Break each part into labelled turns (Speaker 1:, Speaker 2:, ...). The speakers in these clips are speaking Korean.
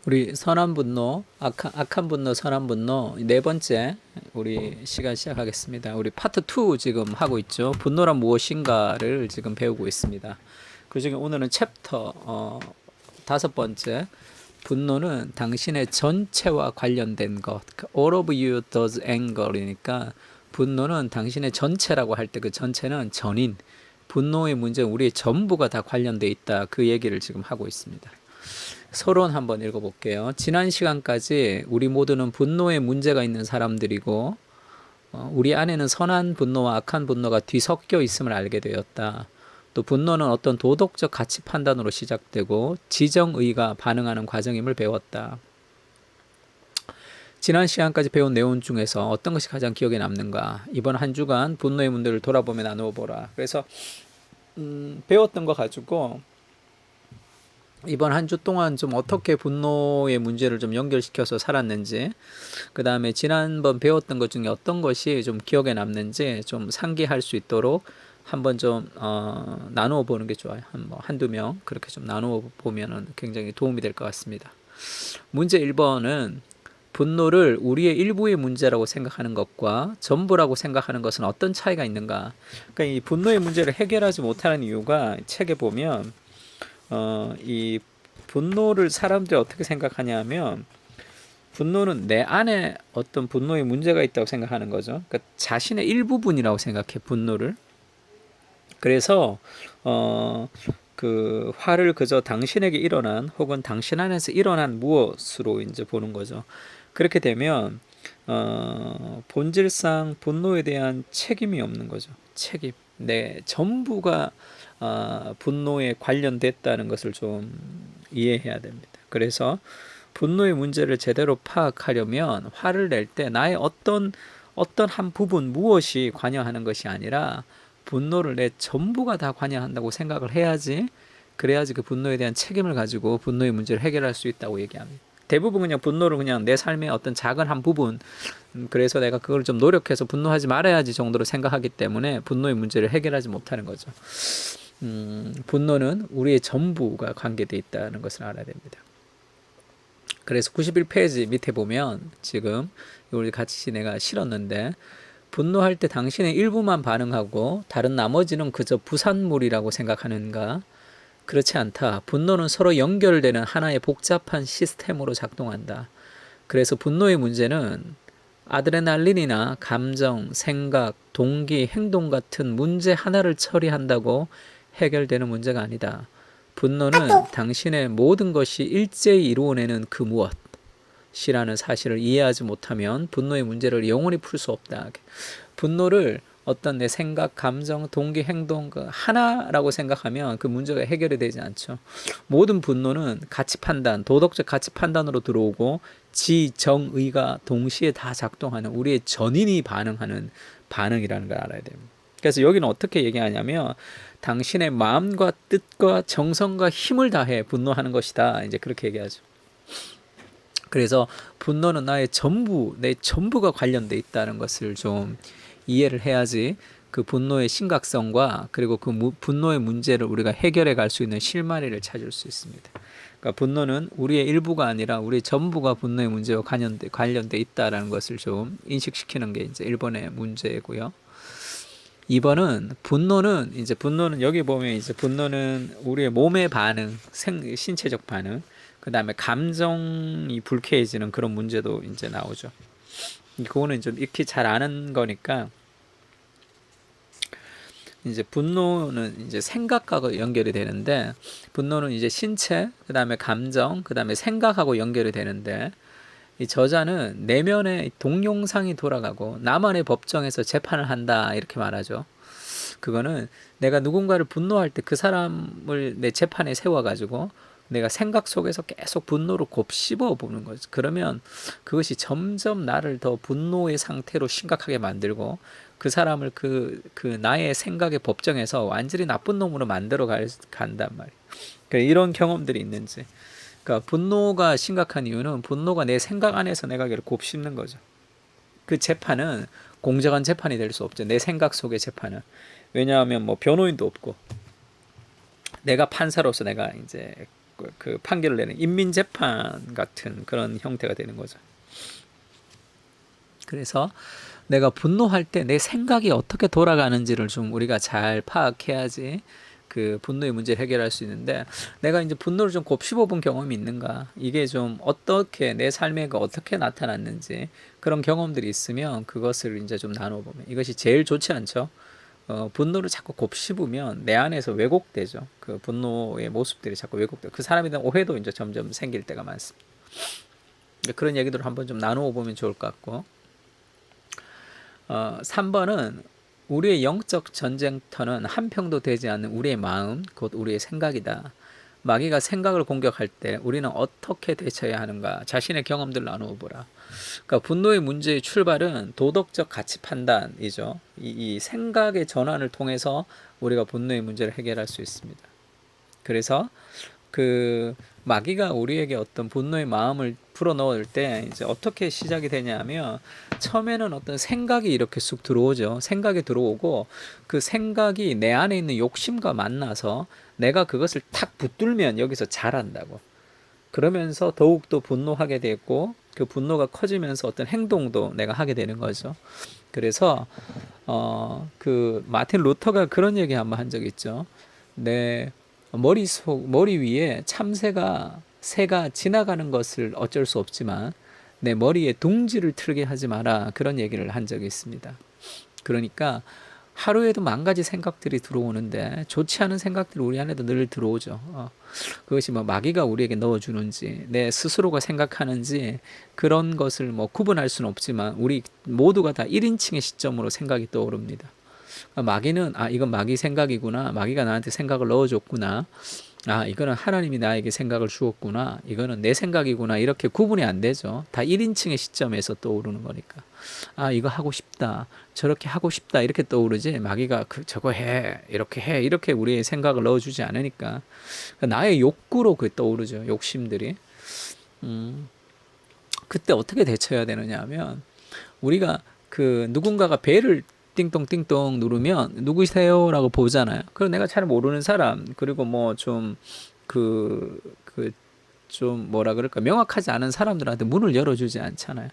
Speaker 1: 우리 선한 분노, 악한 분노, 선한 분노 네 번째 우리 시간 시작하겠습니다. 우리 파트 2 지금 하고 있죠. 분노란 무엇인가를 지금 배우고 있습니다. 그중에 오늘은 챕터 다섯 번째, 분노는 당신의 전체와 관련된 것. All of you does anger이니까 분노는 당신의 전체라고 할 때 그 전체는 전인, 분노의 문제는 우리의 전부가 다 관련돼 있다. 그 얘기를 지금 하고 있습니다. 서론 한번 읽어볼게요. 지난 시간까지 우리 모두는 분노에 문제가 있는 사람들이고 우리 안에는 선한 분노와 악한 분노가 뒤섞여 있음을 알게 되었다. 또 분노는 어떤 도덕적 가치 판단으로 시작되고 지정의가 반응하는 과정임을 배웠다. 지난 시간까지 배운 내용 중에서 어떤 것이 가장 기억에 남는가? 이번 한 주간 분노의 문제를 돌아보며 나누어 보라. 그래서 배웠던 거 가지고 이번 한 주 동안 좀 어떻게 분노의 문제를 좀 연결시켜서 살았는지, 그 다음에 지난번 배웠던 것 중에 어떤 것이 좀 기억에 남는지 좀 상기할 수 있도록 한번 좀 나누어 보는 게 좋아요. 한두 명 그렇게 좀 나누어 보면은 굉장히 도움이 될 것 같습니다. 문제 1번은 분노를 우리의 일부의 문제라고 생각하는 것과 전부라고 생각하는 것은 어떤 차이가 있는가? 그러니까 이 분노의 문제를 해결하지 못하는 이유가 책에 보면 이 분노를 사람들이 어떻게 생각하냐면 분노는 내 안에 어떤 분노의 문제가 있다고 생각하는 거죠. 그러니까 자신의 일부분이라고 생각해 분노를. 그래서 그 화를 그저 당신에게 일어난 혹은 당신 안에서 일어난 무엇으로 이제 보는 거죠. 그렇게 되면 본질상 분노에 대한 책임이 없는 거죠. 책임. 내 전부가 분노에 관련됐다는 것을 좀 이해해야 됩니다. 그래서 분노의 문제를 제대로 파악하려면 화를 낼 때 나의 어떤 한 부분 무엇이 관여하는 것이 아니라 분노를 내 전부가 다 관여한다고 생각을 해야지, 그래야지 그 분노에 대한 책임을 가지고 분노의 문제를 해결할 수 있다고 얘기합니다. 대부분 그냥 분노를 그냥 내 삶의 어떤 작은 한 부분, 그래서 내가 그걸 좀 노력해서 분노하지 말아야지 정도로 생각하기 때문에 분노의 문제를 해결하지 못하는 거죠. 분노는 우리의 전부가 관계되어 있다는 것을 알아야 됩니다. 그래서 91페이지 밑에 보면 지금 우리 같이 내가 실었는데, 분노할 때 당신의 일부만 반응하고 다른 나머지는 그저 부산물이라고 생각하는가? 그렇지 않다. 분노는 서로 연결되는 하나의 복잡한 시스템으로 작동한다. 그래서 분노의 문제는 아드레날린이나 감정, 생각, 동기, 행동 같은 문제 하나를 처리한다고 해결되는 문제가 아니다. 분노는 당신의 모든 것이 일제히 이루어내는 그 무엇이라는 사실을 이해하지 못하면 분노의 문제를 영원히 풀 수 없다. 분노를 어떤 내 생각, 감정, 동기, 행동 그 하나라고 생각하면 그 문제가 해결이 되지 않죠. 모든 분노는 가치 판단, 도덕적 가치 판단으로 들어오고 지정의가 동시에 다 작동하는 우리의 전인이 반응하는 반응이라는 걸 알아야 됩니다. 그래서 여기는 어떻게 얘기하냐면 당신의 마음과 뜻과 정성과 힘을 다해 분노하는 것이다. 이제 그렇게 얘기하죠. 그래서 분노는 나의 전부, 내 전부가 관련돼 있다는 것을 좀 이해를 해야지 그 분노의 심각성과 그리고 그 분노의 문제를 우리가 해결해 갈 수 있는 실마리를 찾을 수 있습니다. 그러니까 분노는 우리의 일부가 아니라 우리 전부가 분노의 문제와 관련돼 있다라는 것을 좀 인식시키는 게 이제 1번의 문제고요. 2번은 분노는 여기 보면 이제 분노는 우리의 몸의 반응, 신체적 반응, 그 다음에 감정이 불쾌해지는 그런 문제도 이제 나오죠. 그거는 좀 익히 잘 아는 거니까 이제 분노는 이제 생각하고 연결이 되는데, 분노는 이제 신체, 그 다음에 감정, 그 다음에 생각하고 연결이 되는데, 이 저자는 내면의 동영상이 돌아가고 나만의 법정에서 재판을 한다 이렇게 말하죠. 그거는 내가 누군가를 분노할 때 그 사람을 내 재판에 세워가지고 내가 생각 속에서 계속 분노를 곱씹어 보는 거죠. 그러면 그것이 점점 나를 더 분노의 상태로 심각하게 만들고 그 사람을 그 나의 생각의 법정에서 완전히 나쁜 놈으로 만들어 간단 말이에요. 그러니까 이런 경험들이 있는지. 그러니까 분노가 심각한 이유는 분노가 내 생각 안에서 내가 곱씹는 거죠. 그 재판은 공정한 재판이 될 수 없죠. 내 생각 속의 재판은. 왜냐하면 뭐 변호인도 없고 내가 판사로서 내가 이제 그 판결을 내는 인민재판 같은 그런 형태가 되는 거죠. 그래서 내가 분노할 때 내 생각이 어떻게 돌아가는지를 좀 우리가 잘 파악해야지 그 분노의 문제를 해결할 수 있는데, 내가 이제 분노를 좀 곱씹어본 경험이 있는가, 이게 좀 어떻게 내 삶에 어떻게 나타났는지 그런 경험들이 있으면 그것을 이제 좀 나눠보면 이것이 제일 좋지 않죠. 분노를 자꾸 곱씹으면 내 안에서 왜곡되죠. 그 분노의 모습들이 자꾸 왜곡돼요. 그 사람에 대한 오해도 이제 점점 생길 때가 많습니다. 그런 얘기들을 한번 좀 나누어 보면 좋을 것 같고, 3번은 우리의 영적 전쟁터는 한 평도 되지 않는 우리의 마음, 곧 우리의 생각이다. 마귀가 생각을 공격할 때 우리는 어떻게 대처해야 하는가, 자신의 경험들을 나누어 보라. 그러니까 분노의 문제의 출발은 도덕적 가치 판단이죠. 이 생각의 전환을 통해서 우리가 분노의 문제를 해결할 수 있습니다. 그래서 그 마귀가 우리에게 어떤 분노의 마음을 불어넣을 때 이제 어떻게 시작이 되냐면, 처음에는 어떤 생각이 이렇게 쑥 들어오죠. 생각이 들어오고 그 생각이 내 안에 있는 욕심과 만나서 내가 그것을 탁 붙들면 여기서 자란다고. 그러면서 더욱더 분노하게 되고, 그 분노가 커지면서 어떤 행동도 내가 하게 되는 거죠. 그래서 그 마틴 루터가 그런 얘기 한번 한 적 있죠. 내 머리 위에 새가 지나가는 것을 어쩔 수 없지만 내 머리에 둥지를 틀게 하지 마라, 그런 얘기를 한 적이 있습니다. 그러니까 하루에도 만 가지 생각들이 들어오는데 좋지 않은 생각들이 우리 안에도 늘 들어오죠. 그것이 뭐 마귀가 우리에게 넣어주는지 내 스스로가 생각하는지 그런 것을 뭐 구분할 수는 없지만 우리 모두가 다 1인칭의 시점으로 생각이 떠오릅니다. 마귀는 이건 마귀 생각이구나, 마귀가 나한테 생각을 넣어줬구나, 이거는 하나님이 나에게 생각을 주었구나, 이거는 내 생각이구나, 이렇게 구분이 안 되죠. 다 1인칭의 시점에서 떠오르는 거니까. 이거 하고 싶다, 저렇게 하고 싶다, 이렇게 떠오르지 마귀가 저거 해, 이렇게 우리의 생각을 넣어주지 않으니까 나의 욕구로 떠오르죠. 욕심들이. 그때 어떻게 대처해야 되느냐 하면, 우리가 누군가가 벨을 띵동띵동 누르면 누구세요? 라고 보잖아요. 그럼 내가 잘 모르는 사람, 그리고 뭐 좀 좀 뭐라 그럴까, 명확하지 않은 사람들한테 문을 열어주지 않잖아요.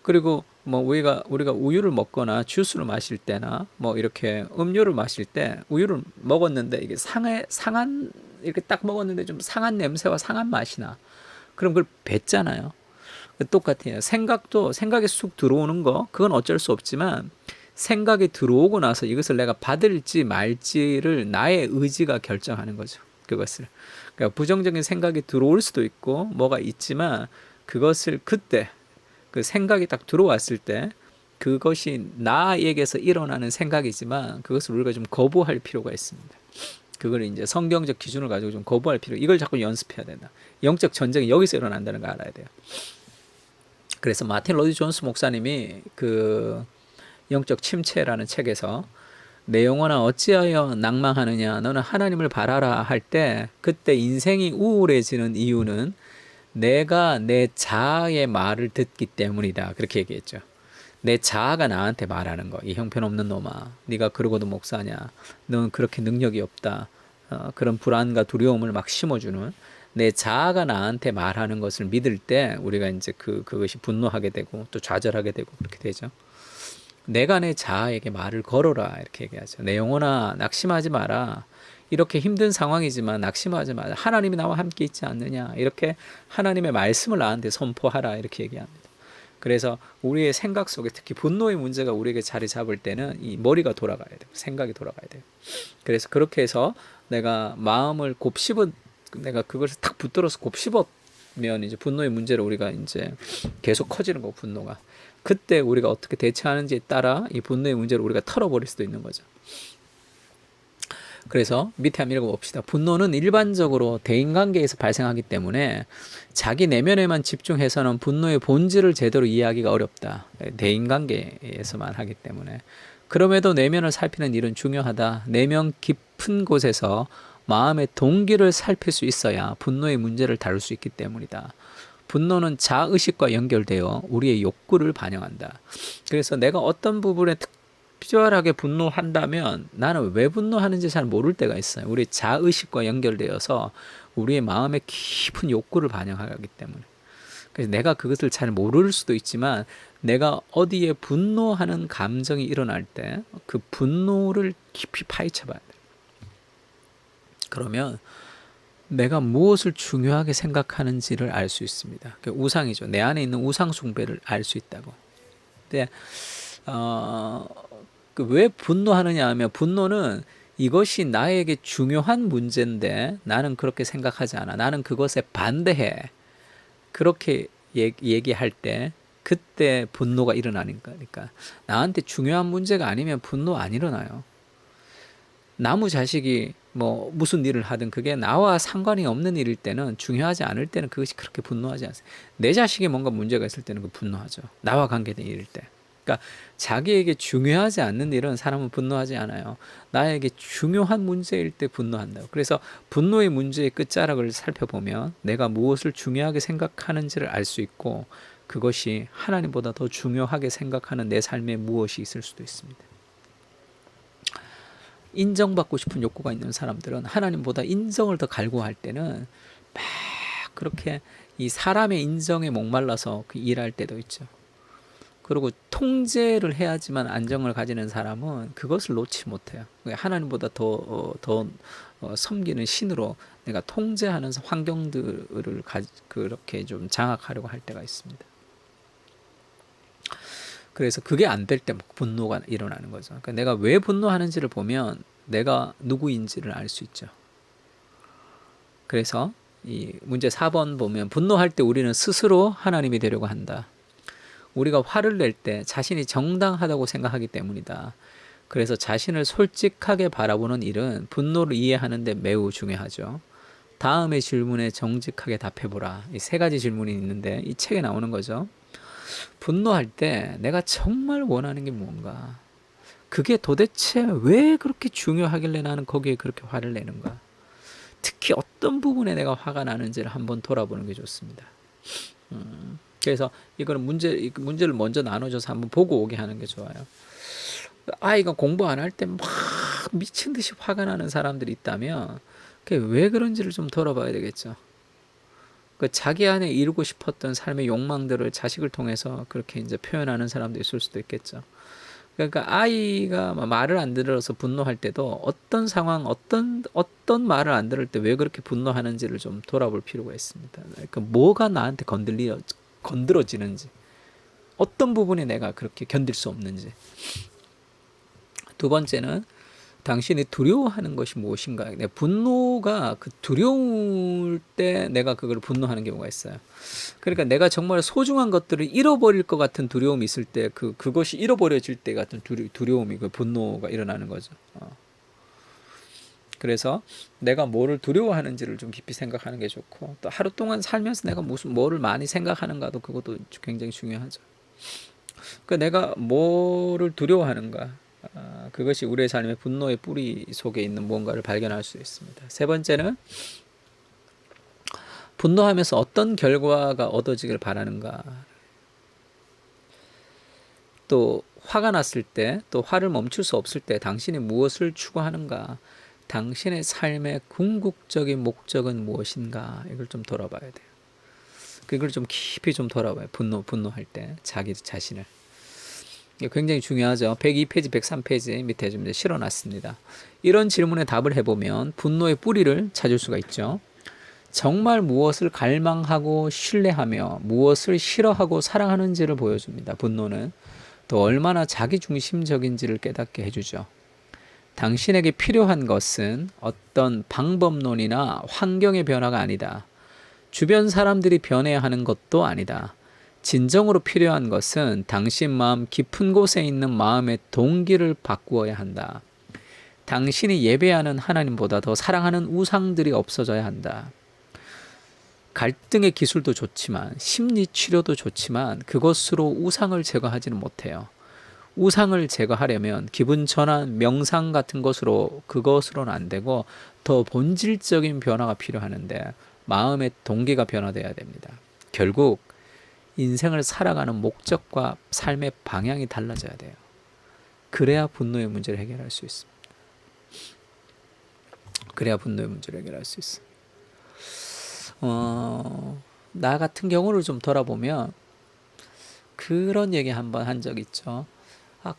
Speaker 1: 그리고 뭐 우리가 우유를 먹거나 주스를 마실 때나 뭐 이렇게 음료를 마실 때, 우유를 먹었는데 이게 상한 이렇게 딱 먹었는데 좀 상한 냄새와 상한 맛이 나. 그럼 그걸 뱉잖아요. 똑같아요. 생각이 쑥 들어오는 거, 그건 어쩔 수 없지만 생각이 들어오고 나서 이것을 내가 받을지 말지를 나의 의지가 결정하는 거죠. 그것을. 그러니까 부정적인 생각이 들어올 수도 있고 뭐가 있지만, 그것을 그때 그 생각이 딱 들어왔을 때 그것이 나에게서 일어나는 생각이지만 그것을 우리가 좀 거부할 필요가 있습니다. 그걸 이제 성경적 기준을 가지고 좀 거부할 필요, 이걸 자꾸 연습해야 된다. 영적 전쟁이 여기서 일어난다는 거 알아야 돼요. 그래서 마틴 로디 존스 목사님이 그 영적 침체라는 책에서 내 영혼아 어찌하여 낭망하느냐, 너는 하나님을 바라라 할 때, 그때 인생이 우울해지는 이유는 내가 내 자아의 말을 듣기 때문이다, 그렇게 얘기했죠. 내 자아가 나한테 말하는 거, 이 형편없는 놈아, 네가 그러고도 목사냐, 넌 그렇게 능력이 없다, 그런 불안과 두려움을 막 심어주는 내 자아가 나한테 말하는 것을 믿을 때 우리가 이제 그것이 분노하게 되고 또 좌절하게 되고 그렇게 되죠. 내가 내 자아에게 말을 걸어라, 이렇게 얘기하죠. 내 영혼아 낙심하지 마라. 이렇게 힘든 상황이지만 낙심하지 마라. 하나님이 나와 함께 있지 않느냐. 이렇게 하나님의 말씀을 나한테 선포하라, 이렇게 얘기합니다. 그래서 우리의 생각 속에 특히 분노의 문제가 우리에게 자리 잡을 때는 이 머리가 돌아가야 돼요. 생각이 돌아가야 돼요. 그래서 그렇게 해서 내가 마음을 내가 그것을 탁 붙들어서 곱씹으면 이제 분노의 문제를 우리가 이제 계속 커지는 거, 분노가. 그때 우리가 어떻게 대처하는지에 따라 이 분노의 문제를 우리가 털어버릴 수도 있는 거죠. 그래서 밑에 한번 읽어봅시다. 분노는 일반적으로 대인관계에서 발생하기 때문에 자기 내면에만 집중해서는 분노의 본질을 제대로 이해하기가 어렵다. 대인관계에서만 하기 때문에. 그럼에도 내면을 살피는 일은 중요하다. 내면 깊은 곳에서 마음의 동기를 살필 수 있어야 분노의 문제를 다룰 수 있기 때문이다. 분노는 자의식과 연결되어 우리의 욕구를 반영한다. 그래서 내가 어떤 부분에 특별하게 분노한다면 나는 왜 분노하는지 잘 모를 때가 있어요. 우리 자의식과 연결되어서 우리의 마음의 깊은 욕구를 반영하기 때문에. 그래서 내가 그것을 잘 모를 수도 있지만 내가 어디에 분노하는 감정이 일어날 때 그 분노를 깊이 파헤쳐 봐야 돼. 그러면 내가 무엇을 중요하게 생각하는지를 알 수 있습니다. 그 우상이죠. 내 안에 있는 우상 숭배를 알 수 있다고. 근데 왜 분노하느냐 하면 분노는 이것이 나에게 중요한 문제인데 나는 그렇게 생각하지 않아. 나는 그것에 반대해. 그렇게 얘기할 때 그때 분노가 일어나는 거니까. 나한테 중요한 문제가 아니면 분노 안 일어나요. 나무 자식이 뭐 무슨 일을 하든 그게 나와 상관이 없는 일일 때는, 중요하지 않을 때는 그것이 그렇게 분노하지 않습니다. 내 자식이 뭔가 문제가 있을 때는 그 분노하죠. 나와 관계된 일일 때. 그러니까 자기에게 중요하지 않는 일은 사람은 분노하지 않아요. 나에게 중요한 문제일 때 분노한다고. 그래서 분노의 문제의 끝자락을 살펴보면 내가 무엇을 중요하게 생각하는지를 알 수 있고, 그것이 하나님보다 더 중요하게 생각하는 내 삶에 무엇이 있을 수도 있습니다. 인정받고 싶은 욕구가 있는 사람들은 하나님보다 인정을 더 갈구할 때는 막 그렇게 이 사람의 인정에 목말라서 그 일할 때도 있죠. 그리고 통제를 해야지만 안정을 가지는 사람은 그것을 놓지 못해요. 하나님보다 더 섬기는 신으로 내가 통제하는 환경들을 그렇게 좀 장악하려고 할 때가 있습니다. 그래서 그게 안 될 때 분노가 일어나는 거죠. 그러니까 내가 왜 분노하는지를 보면 내가 누구인지를 알 수 있죠. 그래서 이 문제 4번 보면 분노할 때 우리는 스스로 하나님이 되려고 한다. 우리가 화를 낼 때 자신이 정당하다고 생각하기 때문이다. 그래서 자신을 솔직하게 바라보는 일은 분노를 이해하는 데 매우 중요하죠. 다음의 질문에 정직하게 답해보라. 이 세 가지 질문이 있는데 이 책에 나오는 거죠. 분노할 때 내가 정말 원하는 게 뭔가? 그게 도대체 왜 그렇게 중요하길래 나는 거기에 그렇게 화를 내는가? 특히 어떤 부분에 내가 화가 나는지를 한번 돌아보는 게 좋습니다. 그래서 이거는 문제를 먼저 나눠줘서 한번 보고 오게 하는 게 좋아요. 아이가 공부 안 할 때 막 미친 듯이 화가 나는 사람들이 있다면 그게 왜 그런지를 좀 돌아봐야 되겠죠. 그 자기 안에 이루고 싶었던 삶의 욕망들을 자식을 통해서 그렇게 이제 표현하는 사람도 있을 수도 있겠죠. 그러니까 아이가 말을 안 들어서 분노할 때도 어떤 상황, 어떤 말을 안 들을 때 왜 그렇게 분노하는지를 좀 돌아볼 필요가 있습니다. 그러니까 뭐가 나한테 건드러지는지, 어떤 부분에 내가 그렇게 견딜 수 없는지. 두 번째는 당신이 두려워하는 것이 무엇인가. 분노가 그 두려울 때 내가 그걸 분노하는 경우가 있어요. 그러니까 내가 정말 소중한 것들을 잃어버릴 것 같은 두려움이 있을 때 그것이 잃어버려질 때 같은 두려움이 그 분노가 일어나는 거죠. 그래서 내가 뭐를 두려워하는지를 좀 깊이 생각하는 게 좋고, 또 하루 동안 살면서 내가 뭐를 많이 생각하는가도 그것도 굉장히 중요하죠. 그러니까 내가 뭐를 두려워하는가, 그것이 우리의 삶의 분노의 뿌리 속에 있는 무언가를 발견할 수 있습니다. 세 번째는 분노하면서 어떤 결과가 얻어지길 바라는가. 또 화가 났을 때, 또 화를 멈출 수 없을 때 당신이 무엇을 추구하는가. 당신의 삶의 궁극적인 목적은 무엇인가. 이걸 좀 돌아봐야 돼요. 그걸 좀 깊이 좀 돌아봐요. 분노할 때 자기 자신을. 굉장히 중요하죠. 102페이지, 103페이지 밑에 좀 실어놨습니다. 이런 질문에 답을 해보면 분노의 뿌리를 찾을 수가 있죠. 정말 무엇을 갈망하고 신뢰하며 무엇을 싫어하고 사랑하는지를 보여줍니다. 분노는 또 얼마나 자기중심적인지를 깨닫게 해주죠. 당신에게 필요한 것은 어떤 방법론이나 환경의 변화가 아니다. 주변 사람들이 변해야 하는 것도 아니다. 진정으로 필요한 것은 당신 마음 깊은 곳에 있는 마음의 동기를 바꾸어야 한다. 당신이 예배하는 하나님보다 더 사랑하는 우상들이 없어져야 한다. 갈등의 기술도 좋지만, 심리치료도 좋지만 그것으로 우상을 제거하지는 못해요. 우상을 제거하려면 기분 전환, 명상 같은 그것으로는 안 되고 더 본질적인 변화가 필요하는데 마음의 동기가 변화돼야 됩니다. 결국 인생을 살아가는 목적과 삶의 방향이 달라져야 돼요. 그래야 분노의 문제를 해결할 수 있습니다. 그래야 분노의 문제를 해결할 수 있어요. 나 같은 경우를 좀 돌아보면 그런 얘기 한번 한 적 있죠.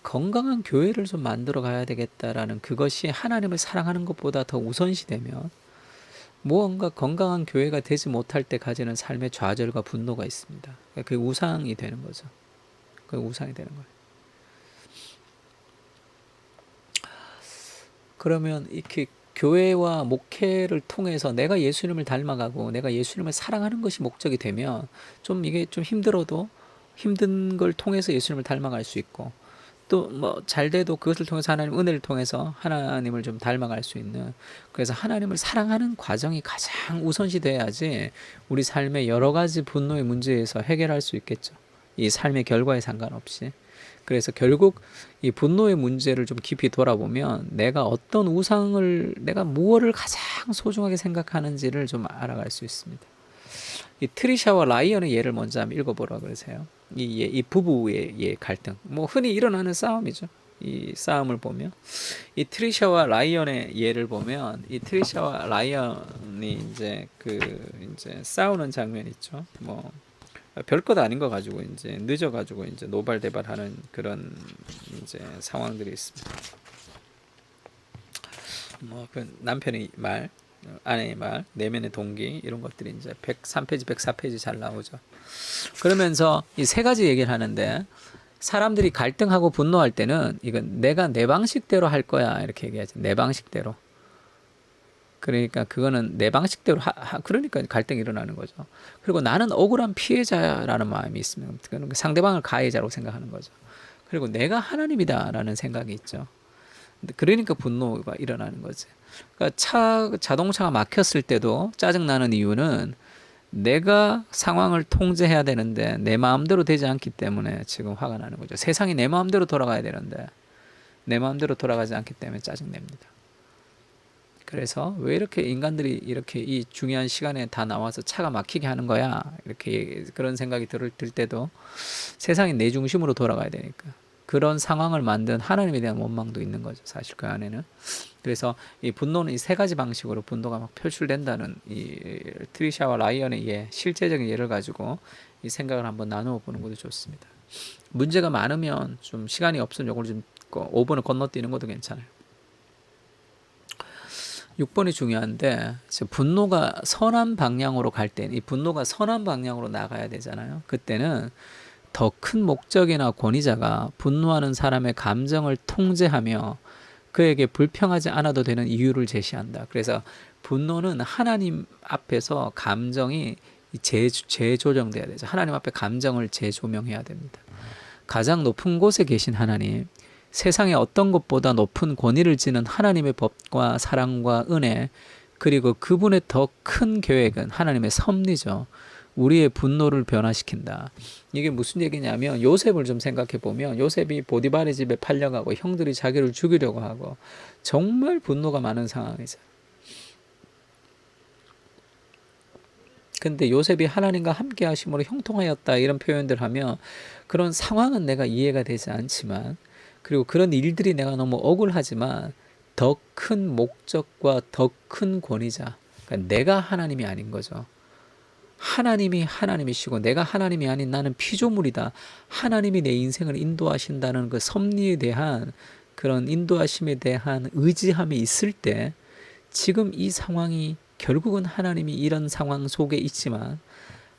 Speaker 1: 건강한 교회를 좀 만들어 가야 되겠다라는 그것이 하나님을 사랑하는 것보다 더 우선시되면 무언가 건강한 교회가 되지 못할 때 가지는 삶의 좌절과 분노가 있습니다. 그게 우상이 되는 거죠. 그게 우상이 되는 거예요. 그러면 이렇게 교회와 목회를 통해서 내가 예수님을 닮아가고 내가 예수님을 사랑하는 것이 목적이 되면 좀 이게 좀 힘들어도 힘든 걸 통해서 예수님을 닮아갈 수 있고 또 뭐 잘 돼도 그것을 통해서 하나님 은혜를 통해서 하나님을 좀 닮아갈 수 있는 그래서 하나님을 사랑하는 과정이 가장 우선시 돼야지 우리 삶의 여러 가지 분노의 문제에서 해결할 수 있겠죠. 이 삶의 결과에 상관없이. 그래서 결국 이 분노의 문제를 좀 깊이 돌아보면 내가 어떤 우상을 내가 무엇을 가장 소중하게 생각하는지를 좀 알아갈 수 있습니다. 이 트리샤와 라이언의 예를 먼저 한번 읽어보라 그러세요. 이 부부의 갈등, 뭐 흔히 일어나는 싸움이죠. 이 싸움을 보면 이 트리샤와 라이언의 예를 보면 이 트리샤와 라이언이 이제 싸우는 장면 있죠. 뭐 별것 아닌 거 가지고 이제 늦어가지고 이제 노발대발하는 그런 이제 상황들이 있습니다. 뭐 그 남편의 말, 아내의 말, 내면의 동기 이런 것들이 이제 103페이지, 104페이지 잘 나오죠. 그러면서 이 세 가지 얘기를 하는데 사람들이 갈등하고 분노할 때는 이건 내가 내 방식대로 할 거야 이렇게 얘기하죠. 내 방식대로. 그러니까 그거는 내 방식대로 그러니까 갈등이 일어나는 거죠. 그리고 나는 억울한 피해자라는 마음이 있으면 상대방을 가해자로 생각하는 거죠. 그리고 내가 하나님이다라는 생각이 있죠. 그러니까 분노가 일어나는 거지. 그러니까 자동차가 막혔을 때도 짜증나는 이유는 내가 상황을 통제해야 되는데 내 마음대로 되지 않기 때문에 지금 화가 나는 거죠. 세상이 내 마음대로 돌아가야 되는데 내 마음대로 돌아가지 않기 때문에 짜증냅니다. 그래서 왜 이렇게 인간들이 이렇게 이 중요한 시간에 다 나와서 차가 막히게 하는 거야? 이렇게 그런 생각이 들 때도 세상이 내 중심으로 돌아가야 되니까. 그런 상황을 만든 하나님에 대한 원망도 있는 거죠. 사실 그 안에는. 그래서 이 분노는 이 세 가지 방식으로 분노가 막 표출된다는 이 트리샤와 라이언의 실제적인 예를 가지고 이 생각을 한번 나누어 보는 것도 좋습니다. 문제가 많으면 좀 시간이 없으면 이걸 좀 5분을 건너뛰는 것도 괜찮아요. 6번이 중요한데 분노가 선한 방향으로 갈 때 이 분노가 선한 방향으로 나가야 되잖아요. 그때는 더 큰 목적이나 권위자가 분노하는 사람의 감정을 통제하며 그에게 불평하지 않아도 되는 이유를 제시한다. 그래서 분노는 하나님 앞에서 감정이 재조정돼야 되죠. 하나님 앞에 감정을 재조명해야 됩니다. 가장 높은 곳에 계신 하나님, 세상의 어떤 것보다 높은 권위를 지는 하나님의 법과 사랑과 은혜, 그리고 그분의 더 큰 계획은 하나님의 섭리죠. 우리의 분노를 변화시킨다. 이게 무슨 얘기냐면 요셉을 좀 생각해 보면 요셉이 보디발의 집에 팔려가고 형들이 자기를 죽이려고 하고 정말 분노가 많은 상황이죠. 근데 요셉이 하나님과 함께 하심으로 형통하였다 이런 표현들 하면 그런 상황은 내가 이해가 되지 않지만 그리고 그런 일들이 내가 너무 억울하지만 더 큰 목적과 더 큰 권위자, 그러니까 내가 하나님이 아닌 거죠. 하나님이 하나님이시고 내가 하나님이 아닌 나는 피조물이다. 하나님이 내 인생을 인도하신다는 그 섭리에 대한 그런 인도하심에 대한 의지함이 있을 때 지금 이 상황이 결국은 하나님이 이런 상황 속에 있지만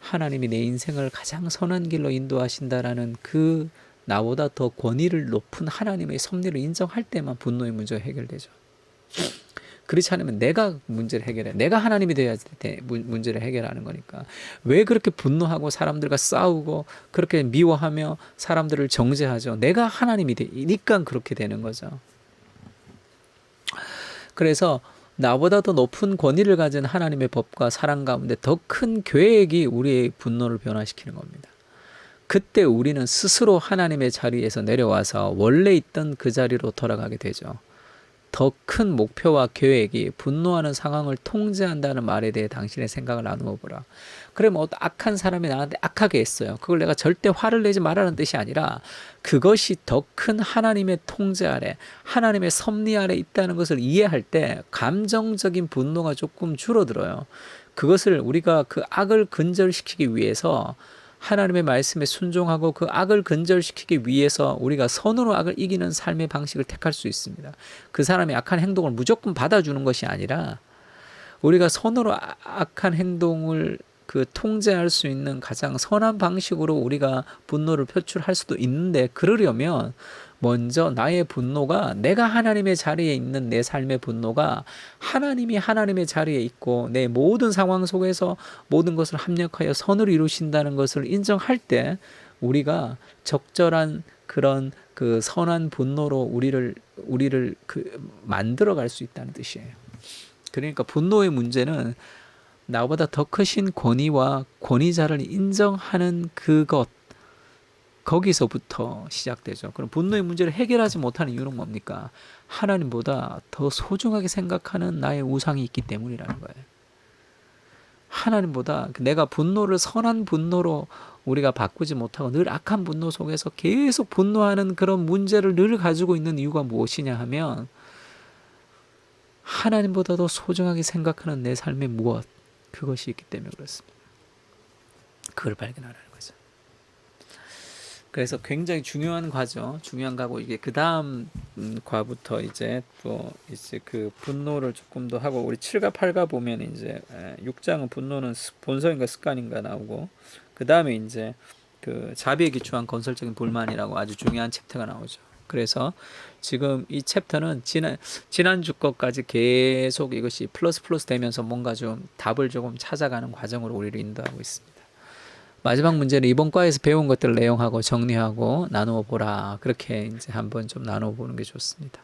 Speaker 1: 하나님이 내 인생을 가장 선한 길로 인도하신다라는 그 나보다 더 권위를 높은 하나님의 섭리를 인정할 때만 분노의 문제가 해결되죠. 그렇지 않으면 내가 문제를 해결해. 내가 하나님이 돼야 문제를 해결하는 거니까. 왜 그렇게 분노하고 사람들과 싸우고 그렇게 미워하며 사람들을 정죄하죠? 내가 하나님이 되니까 그렇게 되는 거죠. 그래서 나보다 더 높은 권위를 가진 하나님의 법과 사랑 가운데 더 큰 계획이 우리의 분노를 변화시키는 겁니다. 그때 우리는 스스로 하나님의 자리에서 내려와서 원래 있던 그 자리로 돌아가게 되죠. 더 큰 목표와 계획이 분노하는 상황을 통제한다는 말에 대해 당신의 생각을 나누어 보라. 그러면 어떤 악한 사람이 나한테 악하게 했어요. 그걸 내가 절대 화를 내지 말라는 뜻이 아니라 그것이 더 큰 하나님의 통제 아래, 하나님의 섭리 아래 있다는 것을 이해할 때 감정적인 분노가 조금 줄어들어요. 그것을 우리가 그 악을 근절시키기 위해서 하나님의 말씀에 순종하고 그 악을 근절시키기 위해서 우리가 선으로 악을 이기는 삶의 방식을 택할 수 있습니다. 그 사람의 악한 행동을 무조건 받아주는 것이 아니라 우리가 선으로 악한 행동을 그 통제할 수 있는 가장 선한 방식으로 우리가 분노를 표출할 수도 있는데, 그러려면 먼저 나의 분노가, 내가 하나님의 자리에 있는 내 삶의 분노가 하나님이 하나님의 자리에 있고 내 모든 상황 속에서 모든 것을 합력하여 선을 이루신다는 것을 인정할 때 우리가 적절한 그런 그 선한 분노로 우리를 그 만들어 갈 수 있다는 뜻이에요. 그러니까 분노의 문제는 나보다 더 크신 권위와 권위자를 인정하는 그것, 거기서부터 시작되죠. 그럼 분노의 문제를 해결하지 못하는 이유는 뭡니까? 하나님보다 더 소중하게 생각하는 나의 우상이 있기 때문이라는 거예요. 하나님보다 내가 분노를 선한 분노로 우리가 바꾸지 못하고 늘 악한 분노 속에서 계속 분노하는 그런 문제를 늘 가지고 있는 이유가 무엇이냐 하면, 하나님보다 더 소중하게 생각하는 내 삶의 무엇, 그것이 있기 때문에 그렇습니다. 그걸 발견하라는 거죠. 그래서 굉장히 중요한 과죠. 중요한 과고, 이게 그 다음 과부터 이제 또 이제 그 분노를 조금 더 하고, 우리 7과 8과 보면 이제 6장은 분노는 본성인가 습관인가 나오고, 그 다음에 이제 그 자비에 기초한 건설적인 불만이라고 아주 중요한 챕터가 나오죠. 그래서 지금 이 챕터는 지난주 것까지 계속 이것이 플러스 되면서 뭔가 좀 답을 조금 찾아가는 과정으로 우리를 인도하고 있습니다. 마지막 문제는 이번 과에서 배운 것들을 내용하고 정리하고 나누어 보라. 그렇게 이제 한번 좀 나누어 보는 게 좋습니다.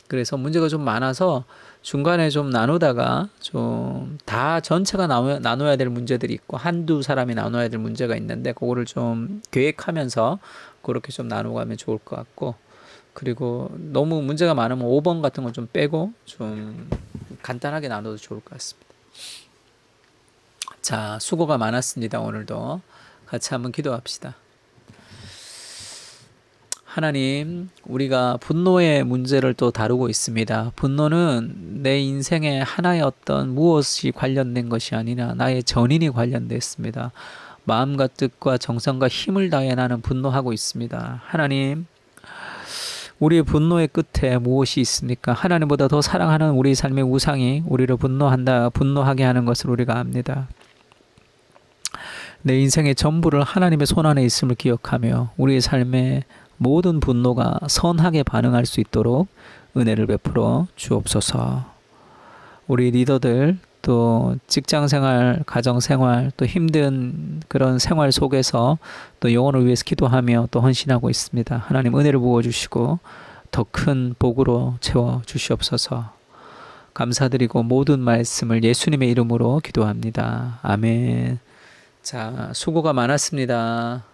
Speaker 1: 그래서 문제가 좀 많아서 중간에 좀 나누다가 좀 다 전체가 나눠야 될 문제들이 있고 한두 사람이 나눠야 될 문제가 있는데, 그거를 좀 계획하면서 그렇게 좀 나눠가면 좋을 것 같고, 그리고 너무 문제가 많으면 5번 같은 건 좀 빼고 좀 간단하게 나눠도 좋을 것 같습니다. 자, 수고가 많았습니다. 오늘도 같이 한번 기도합시다. 하나님, 우리가 분노의 문제를 또 다루고 있습니다. 분노는 내 인생의 하나의 어떤 무엇이 관련된 것이 아니라 나의 전인이 관련됐습니다. 마음과 뜻과 정성과 힘을 다해 나는 분노하고 있습니다. 하나님, 우리의 분노의 끝에 무엇이 있습니까? 하나님보다 더 사랑하는 우리 삶의 우상이 우리를 분노하게 하는 것을 우리가 압니다. 내 인생의 전부를 하나님의 손 안에 있음을 기억하며 우리의 삶의 모든 분노가 선하게 반응할 수 있도록 은혜를 베풀어 주옵소서. 우리 리더들, 또 직장생활, 가정생활, 또 힘든 그런 생활 속에서 또 영혼을 위해서 기도하며 또 헌신하고 있습니다. 하나님 은혜를 부어주시고 더 큰 복으로 채워주시옵소서. 감사드리고 모든 말씀을 예수님의 이름으로 기도합니다. 아멘. 자, 수고가 많았습니다.